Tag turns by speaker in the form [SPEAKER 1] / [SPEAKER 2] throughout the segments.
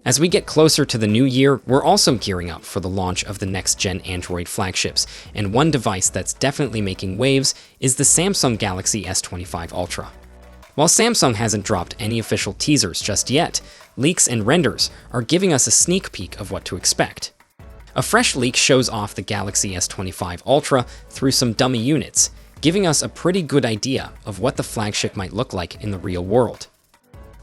[SPEAKER 1] As we get closer to the new year, we're also gearing up for the launch of the next-gen Android flagships, and one device that's definitely making waves is the Samsung Galaxy S25 Ultra. While Samsung hasn't dropped any official teasers just yet, leaks and renders are giving us a sneak peek of what to expect. A fresh leak shows off the Galaxy S25 Ultra through some dummy units, giving us a pretty good idea of what the flagship might look like in the real world.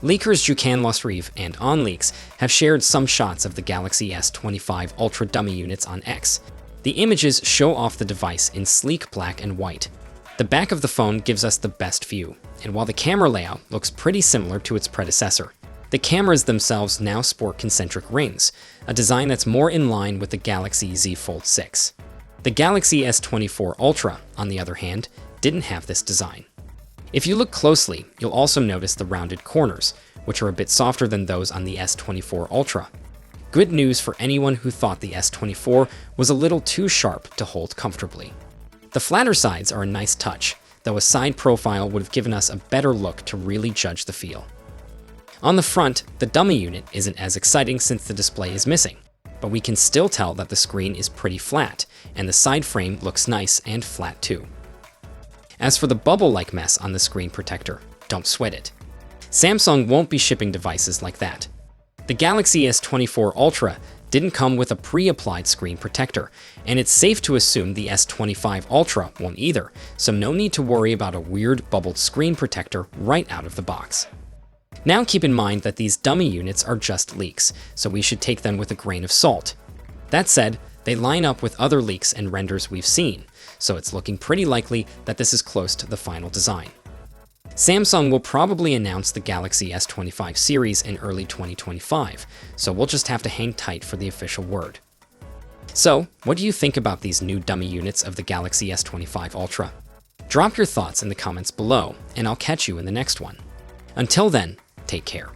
[SPEAKER 1] Leakers Jukan Losrive and OnLeaks have shared some shots of the Galaxy S25 Ultra dummy units on X. The images show off the device in sleek black and white. The back of the phone gives us the best view, and while the camera layout looks pretty similar to its predecessor, the cameras themselves now sport concentric rings, a design that's more in line with the Galaxy Z Fold 6. The Galaxy S24 Ultra, on the other hand, didn't have this design. If you look closely, you'll also notice the rounded corners, which are a bit softer than those on the S24 Ultra. Good news for anyone who thought the S24 was a little too sharp to hold comfortably. The flatter sides are a nice touch, though a side profile would have given us a better look to really judge the feel. On the front, the dummy unit isn't as exciting since the display is missing, but we can still tell that the screen is pretty flat, and the side frame looks nice and flat too. As for the bubble-like mess on the screen protector, don't sweat it. Samsung won't be shipping devices like that. The Galaxy S24 Ultra didn't come with a pre-applied screen protector, and it's safe to assume the S25 Ultra won't either, so no need to worry about a weird bubbled screen protector right out of the box. Now keep in mind that these dummy units are just leaks, so we should take them with a grain of salt. That said, they line up with other leaks and renders we've seen, so it's looking pretty likely that this is close to the final design. Samsung will probably announce the Galaxy S25 series in early 2025, so we'll just have to hang tight for the official word. So, what do you think about these new dummy units of the Galaxy S25 Ultra? Drop your thoughts in the comments below, and I'll catch you in the next one. Until then, take care.